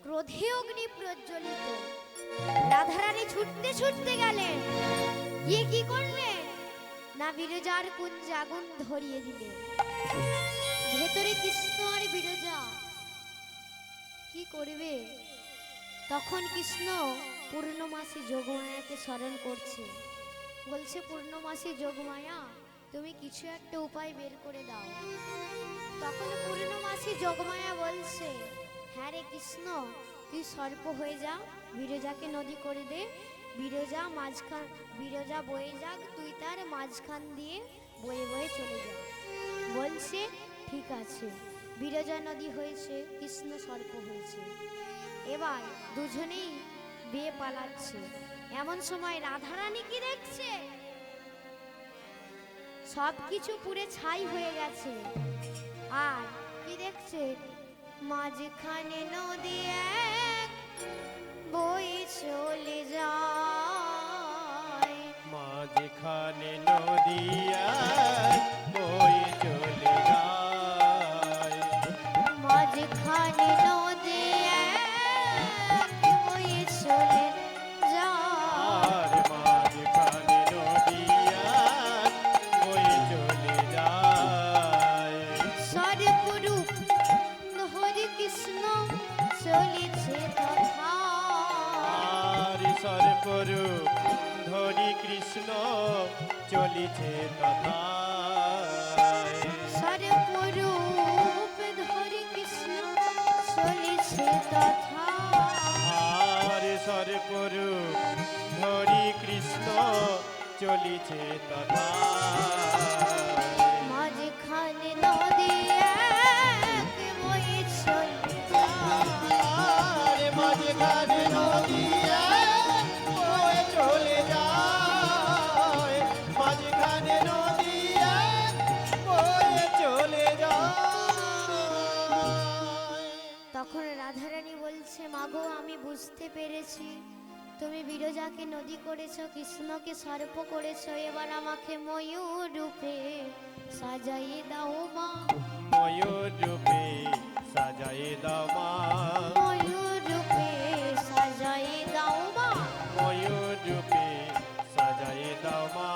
ক্রোধে অগ্নি প্রজ্বলিত রাধারানী ছুটতে ছুটতে গেলেন, গিয়ে কি করলেন না বিরজার কুঞ্জে আগুন ধরিয়ে দিলেন। ভেতরে কৃষ্ণ আর বিরজা কি করবে? তখন কৃষ্ণ পূর্ণমাসী যোগমায়াকে স্মরণ করছে, বলছে পূর্ণমাসী যোগমায়া তুমি কিছু একটা উপায় বের করে দাও। তখন পূর্ণমাসী যোগমায়া বলছে, হ্যাঁ রে কৃষ্ণ, তুই সর্প হয়ে যা, বিরজাকে নদী করে দে, বিরজা বয়ে যাক, তুই তার মাঝখান দিয়ে বয়ে বয়ে চলে যা। বলছে ঠিক আছে। বিরজা নদী হয়েছে, কৃষ্ণ সর্প হয়েছে। এবার দুজনেই বেয়ে পালাচ্ছে। এমন সময় রাধারানী কি দেখছে? সব কিছু পুড়ে ছাই হয়ে গেছে। আর কি দেখছে? মাঝখানে নদী এক বয়ে চলে যায়। মাঝখানে নদিয়া বয়ে চলে যায় মাঝখানে নদী এক বয়ে চলে যায়। আর মাঝখানে নদিয়া বয়ে চলে যায় সর্বরূপ হরি কৃষ্ণ চলেছে তথা। আর সর্বরূপ ধরি কৃষ্ণ চলিছে তথা সর্বরূপ ধরি কৃষ্ণ চলেছে তথা। আর সর্বরূপ ধরি কৃষ্ণ চলিছে তথা মাঝখানে নদী এক বয়ে চলে যায়। আর মাঝখানে নদিয়া বয়ে চলে যায় মাঝখানে নদিয়া বয়ে চলে যায় তখন রাধারানী বলছে, মাগো আমি বুঝতে পেরেছি তুমি বিরজাকে নদী করেছো, কৃষ্ণকে সর্প করেছো, এবার আমাকে ময়ূর রূপে সাজাইয়ে দাও মা। ময়ূর রূপে সাজাই দাও মা ময়ূর রূপে সাজাইয়ে দাও মা। ময়ূর রূপে সাজাই দাও মা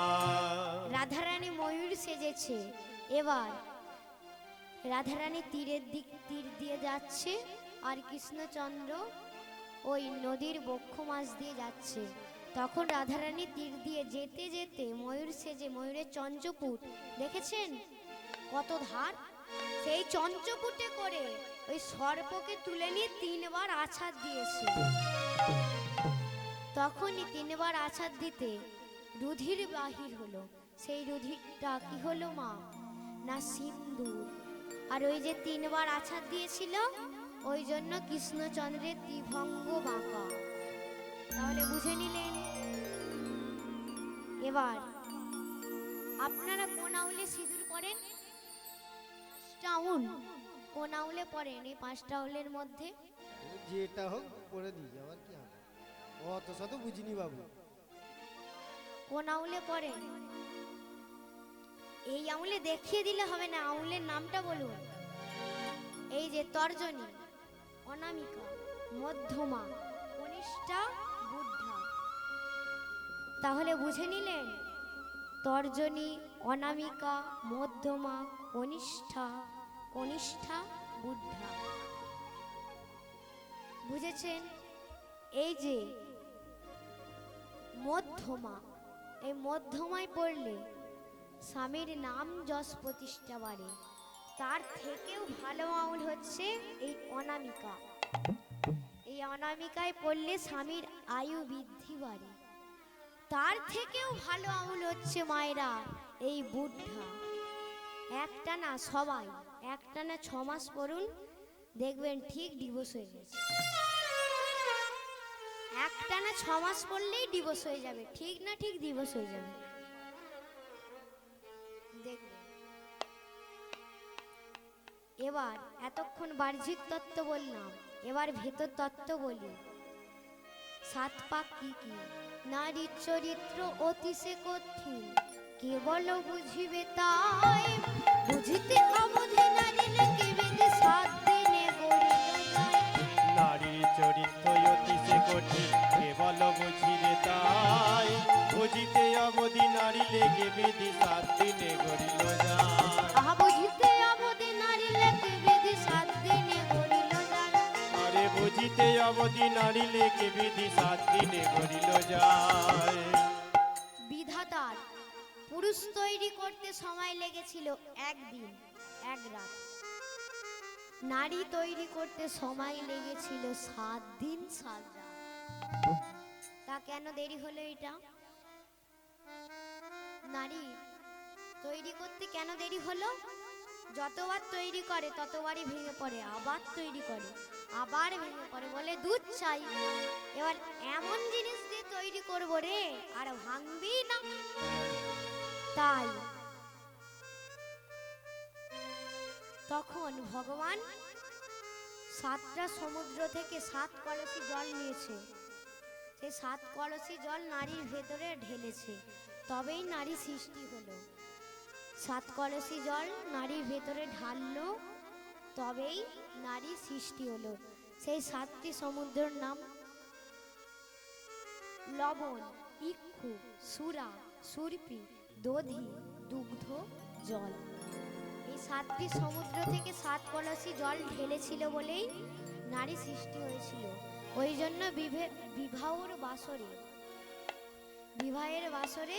রাধারানী ময়ূর সেজেছে। এবার রাধারানী তীর দিয়ে যাচ্ছে, আর কৃষ্ণচন্দ্র ওই নদীর বক্ষ মাছ দিয়ে যাচ্ছে। তখন রাধারানী তীর দিয়ে যেতে যেতে ময়ূর সেজে, ময়ূরের চঞ্চপুট দেখেছেন কত ধার, সেই চঞ্চপুটে করে ওই সর্পকে তুলে নিয়ে 3 বার আছাড় দিয়েছে। তখনই 3 বার আছাড় দিতে রুধির বাহির হলো। সেই রুধিরটা কি হলো মা? না সিন্দুর। আর ওই যে 3 বার আছাড় দিয়েছিল, ওই জন্য কৃষ্ণচন্দ্রের ত্রিভঙ্গ বাঁকা। তাহলে বুঝে নিলেন। এবার আপনারা কোন আউলে সিঁদুর পরেন? 5টা আউল কোন আউলে পরেন? এই 5টা আউলের মধ্যে যেটা হোক করে দিই, আবার কি হবে? অত শত বুঝিনি বাবু। কোন আউলে পরেন? এই আউলে দেখিয়ে দিলে হবে না, আউলের নামটা বলুন। এই যে তর্জনী, অনামিকা, মধ্যমা, কনিষ্ঠা, বুদ্ধা। তাহলে বুঝে নিলেন তর্জনী, অনামিকা, মধ্যমা, কনিষ্ঠা, কনিষ্ঠা, বুদ্ধা। বুঝেছেন? এই যে মধ্যমা, এই মধ্যমায় পড়লে স্বামীর নাম যশ প্রতিষ্ঠা বাড়ে। তার থেকেও ভালো আমল হচ্ছে এই অনামিকা। এই অনামিকায় পড়লে স্বামীর আয়ু বৃদ্ধি বাড়ে। তার থেকেও ভালো আমল হচ্ছে মায়েরা এই বুদ্ধা। একটানা সবাই একটানা 6 মাস পড়ুন, দেখবেন ঠিক ডিভোর্স হয়ে গেছে। একটানা 6 মাস পড়লেই ডিভোর্স হয়ে যাবে, ঠিক না ঠিক ডিভোর্স হয়ে যাবে, দেখবেন। এবার এতক্ষণ বাহ্যিক তত্ত্ব বললাম, এবার ভেতর তত্ত্ব বলি। 7 পাক কি কি? নারীর চরিত্র অতিশে কঠিন, কেবল বুঝিবে তাই। বুঝিতে অবধি নারীলে কেবেদে 7 দিনে গড়িল যায়। নারীর চরিত্র অতিশে কঠিন, কেবল বুঝিবে তাই। বুঝিতে অবধি নারী লেগে বেদি 7 দিনে গড়িল যায়। আহা, বুঝিতে অবধি নারীলে কেবেদে 7 দিনে গড়িল যায়। আরে বুঝিতে অবধি নারী লেগে বেদি 7 দিনে গড়িল যায়। বিধাতার পুরুষ তৈরি করতে সময় লেগেছিল 1 দিন 1 রাত। নারী তৈরি করতে সময় লেগেছিল 7 দিন 7 রাত। তা কেন দেরি হলো এটা? নারী তৈরি করতে কেন দেরি হলো? যতবার তৈরি করে ততবারই ভেঙে পড়ে, আবার তৈরি করে আবার ভেঙে পড়ে, বলে দুধ চাই। এবার এমন জিনিস দিয়ে তৈরি করবো রে, আর ভাঙবি না। তাই তখন ভগবান 7টা সমুদ্র থেকে 7 কলসি জল নিয়েছে। সেই 7 কলসি জল নারীর ভেতরে ঢেলেছে, তবেই নারী সৃষ্টি হলো। 7 কলসি জল নারীর ভেতরে ঢাললো, তবেই নারী সৃষ্টি হলো। সেই 7টি সমুদ্রের নাম লবণ, ইক্ষু, সুরা, সুরপি, দধি, দুগ্ধ, জল। এই 7টি সমুদ্র থেকে 7 কলসি জল ঢেলেছিল বলেই নারী সৃষ্টি হয়েছিল। ওই জন্য বিবাহের বাসরে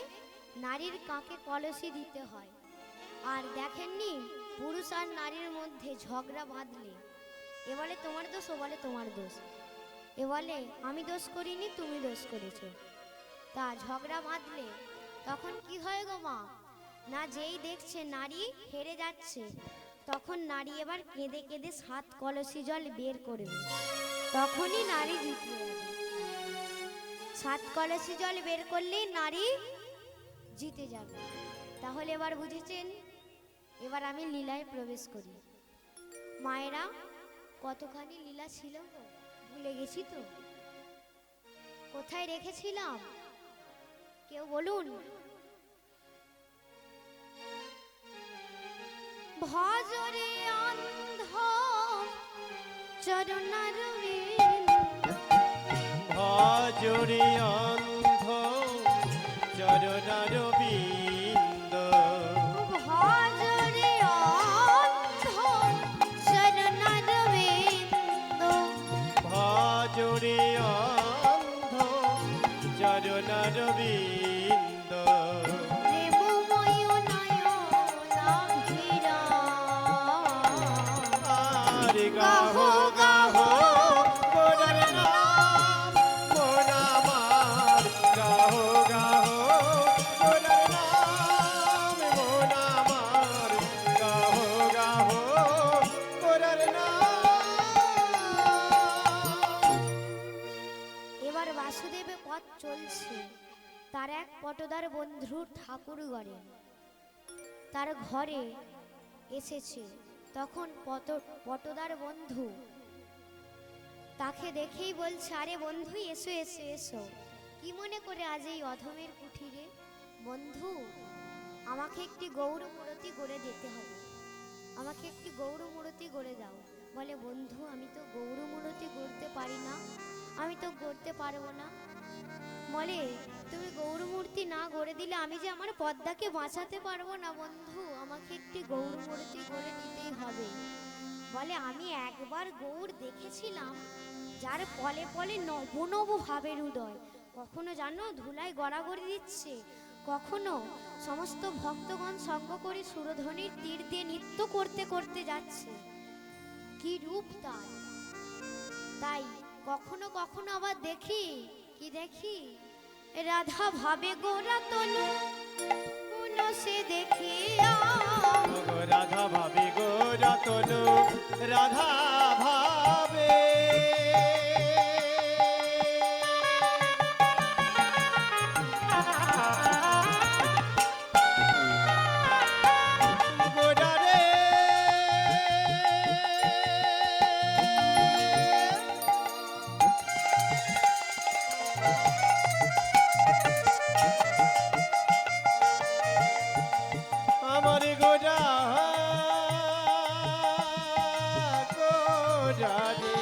নারীর কাকে কলসি দিতে হয়। আর দেখেননি, পুরুষ আর নারীর মধ্যে ঝগড়া বাঁধলে এ বলে তোমার দোষ, ও বলে তোমার দোষ, এ বলে আমি দোষ করিনি তুমি দোষ করেছো। তা ঝগড়া বাঁধলে তখন কি হয় গো মা? না, যেই দেখছে নারী হেরে যাচ্ছে, তখন নারী এবার কেঁদে কেঁদে 7 কলসি জল বের করবে, তখনই নারী জিতে যাবে। 7 কলসি জল বের করলেই নারী জিতে যাবে। তাহলে এবার বুঝেছেন? এবার আমি লীলায় প্রবেশ করি। মায়েরা, কতখানি লীলা ছিল গো, ভুলে গেছি তো। কোথায় রেখেছিলাম কেউ বলুন? ভজরে অন্ধ চরণারবিন্দ, ভজরে অন্ধ চরণারবিন্দ। ভজরে অন্ধ চরণারবিন্দ, ভজরে অন্ধ চরণারবিন্দ। প্রেমময় নয়নাভিরা, আর গাহো গাহো গোরার নাম মন আমার। গাহো গাহো গোরার নাম মন আমার। গাহো গাহো গোরার নাম। এবার বাসুদেবে পথ চলছে, তার এক পটদার বন্ধু ঠাকুর ঘরে, তার ঘরে এসেছে। তখন পটদার বন্ধু তাকে দেখেই বলছে, আরে বন্ধু এসো এসো এসো, কি মনে করে আজ এই অধমের কুঠিরে? বন্ধু, আমাকে একটি গৌর মূর্তি গড়ে দিতে হবে, আমাকে একটি গৌর মূর্তি গড়ে দাও। বলে, বন্ধু আমি তো গৌর মূর্তি গড়তে পারি না, আমি তো গড়তে পারবো না। বলে, তুমি গৌর মূর্তি না গড়ে দিলে আমি যে আমার পদ্মাকে বাঁচাতে পারবো না বন্ধু, আমাকে একটি গৌর মূর্তি গড়ে দিতেই হবে। বলে আমি একবার গৌর দেখেছিলাম, যার পলে পলে নব নব ভাবের উদয়। কখনো জানো ধুলায় গড়াগড়ি দিচ্ছে, কখনো সমস্ত ভক্তগণ সঙ্গ করে সুরধ্বনির তীর দিয়ে নৃত্য করতে করতে যাচ্ছে। কি রূপ তার! তাই কখনো কখনো আবার দেখি, কি দেখি, রাধা ভাবে গোরা তনু সে দেখিয়া। ওগো রাধা ভাবে গো রতনু, রাধা ভাবে গোরা রে। আমার গোরা গোরা রে,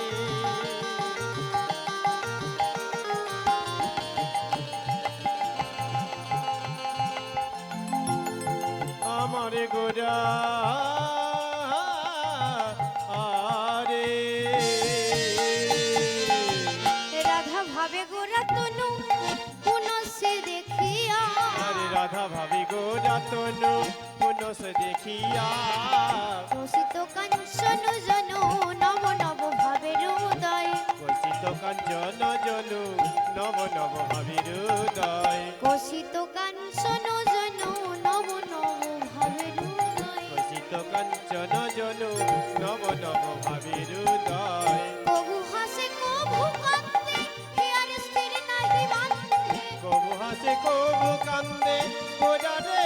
আমার গোরা আরে। রাধা ভাবে গোরা তনু সে দেখিয়া। আরে রাধা ভাবি গো রতনু পুনস দেখিয়া। রসিত কাঞ্চন জন নব নব ভাবের উদয়। কষিত কাঞ্চন জনু নব নব ভাবির উদয়। কষিত কাঞ্চন জন নব নব ভাবের উদয়। কষিত কাঞ্চন জনু নব নব ভাবির উদয়। কবু হাসে কবু কান্দে, হিয়ার স্থির নাহি বান্ধে। কবু হাসে কবু কান্দে গোরা রে।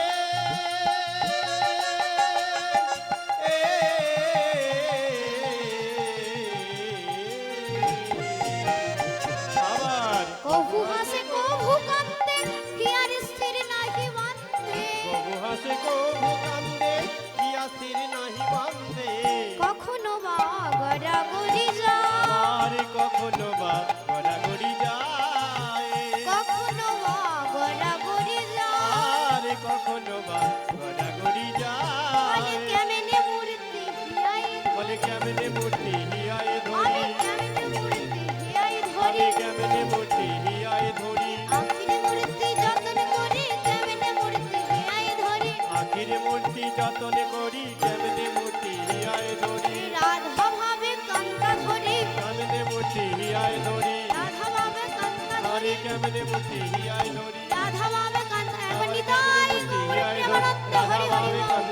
আবার কবু হাসে কবু কান্দে, হিয়ার স্থির নাহি বান্ধে। কবু হাসে কবু কান্দে হিয়া স্থির নাহি বান্ধে। কখনো বা গড়াগড়ি যায়, আর কখনো বা গড়াগড়ি যায়। কখনো বা গড়াগড়ি যায়। আর কখনো বা গড়াগড়ি বলে যায়। কেমনে মূর্তি হিয়াই বলে কেমনে মূর্তি হিয়ায় আমি ধরি। কেমনে মূর্তি হিয়াই আমি ধরি। কেমনে মূর্তি হিয়ায় ধরি। আখির মূর্তি যতন করি, কেমনে মূর্তি হিয়াই ধরি। আখির মূর্তি যতন করি কেমনে মূর্তি হিয়ায় ধরি। রাধা ভাবে কান্তা ধরি, কেমনে মূর্তি হিয়ায় ধরি। রাধা ভাবে কান্তা ধরি। আরে কেমনে মূর্তি হিয়ায় ধরি। রাধা ভাবে কান্তা এখন নিতাই গৌর প্রেমানন্দ হরি হরি বল।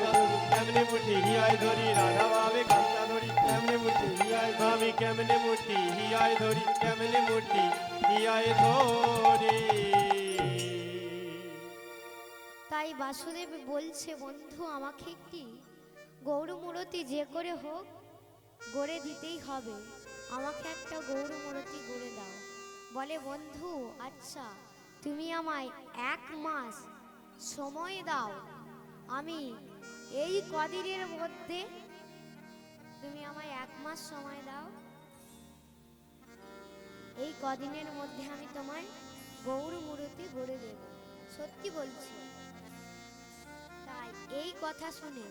কেমনে মূর্তি হিয়ায় ধরি। রাধা ভাবে কান্তা ধরি কেমনে মূর্তি হিয়ায় ধরি। কেমনে মূর্তি হিয়ায় ধরি। কেমনে মূর্তি হিয়ায় ধরি। তাই বাসুদেব বলছে বন্ধু আমাকে একটি গৌর মূর্তি যে করে হোক গড়ে দিতেই হবে। আমাকে একটা গৌর মূর্তি গড়ে দাও। বলে বন্ধু আচ্ছা তুমি আমায় 1 মাস সময় দাও, আমি এই কদিনের মধ্যে, তুমি আমায় 1 মাস সময় দাও, এই কদিনের মধ্যে আমি তোমায় গৌর মূর্তি গড়ে দেব। সত্যি বলছি। তাই এই কথা শুনে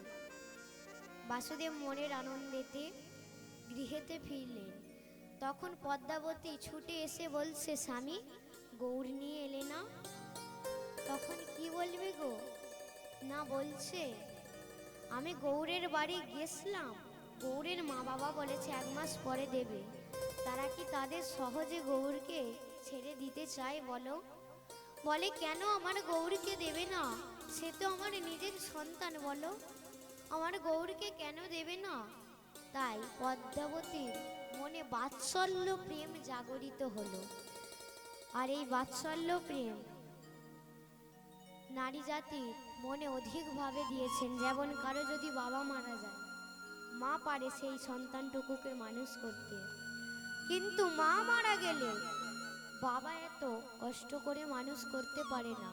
বাসুদেব মনের আনন্দেতে গৃহেতে ফিরলেন। তখন পদ্মাবতী ছুটে এসে বলছে স্বামী গৌর নিয়ে এলে না? তখন কি বলবে গো? না বলছে আমি গৌরের বাড়ি গেছিলাম, গৌরের মা বাবা বলেছে 1 মাস পরে দেবে। তারা কি তাদের সহজে গৌরকে ছেড়ে দিতে চায় বলো? বলে কেন আমার গৌরকে দেবে না? সে তো আমার নিজের সন্তান, বলো আমার গৌরকে কেন দেবে না? তাই পদ্মাবতীর মনে বাৎসল্য প্রেম জাগরিত হলো। আর এই বাৎসল্য প্রেম নারী জাতির মনে অধিকভাবে দিয়েছেন। যেমন কারো যদি বাবা মারা যায়, মা পারে সেই সন্তানটুকুকে মানুষ করতে, কিন্তু মা মারা গেলে বাবা এত কষ্ট করে মানুষ করতে পারে না।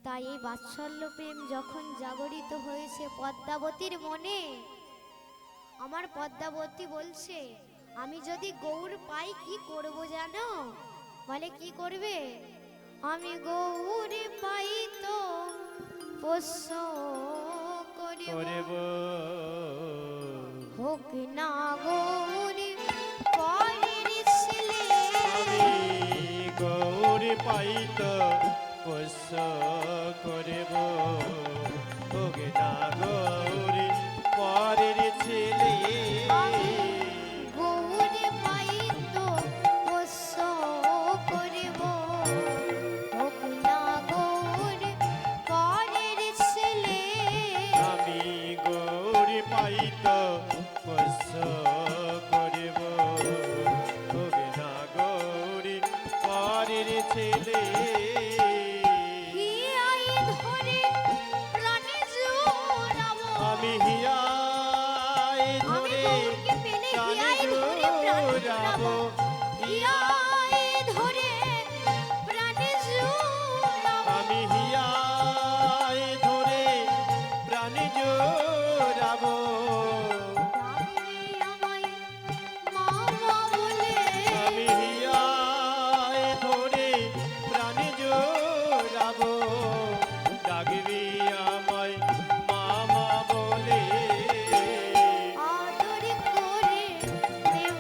তাই এই বাৎসল্য প্রেম যখন জাগরিত হয়েছে পদ্মাবতীর মনে, আমার পদ্মাবতী বলছে আমি যদি গৌর পাই কি করব জানো? বলে কি করবে? আমি গৌরী পাই তো পোষ্য করিব করিব হোক না গৌরী পরের ছেলে আমি গৌরী পাইত পোষ্য করিব হোক না গৌরী পরের ছেলে আমি গৌরী পাই তো পোষ্য করিব হোক না গৌরী পরের ছেলে আমি গৌরী পাইত পোষ্য করিব হোক না গৌরী পরের ছেলে হিয়াই ধরে প্রাণে জোড়াবো আমি হিয়ায় আমি ধরে গৌরকে পেলে প্রাণে হিয়াই ধরে প্রাণে জোড়াবো। জোড়াবো হিয়াই ধরে প্রাণে জোড়াবো আমি হিয়ায় ধরে প্রাণে জোড়াবো ডাকবি আমায় মামা বলে আমি হিয়ায় ধরে প্রাণে জোড়াবো ডাকবি আমায় মামা বলে আদর করে দেব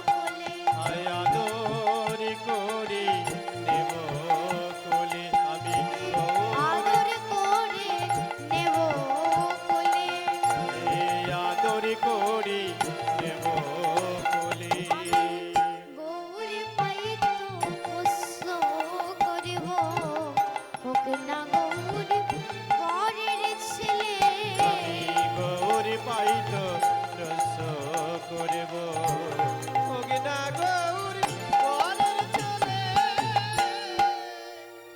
কোলে আয় আদর করে নেব কোলে আমি আদর করে নেব কোলে আদর করে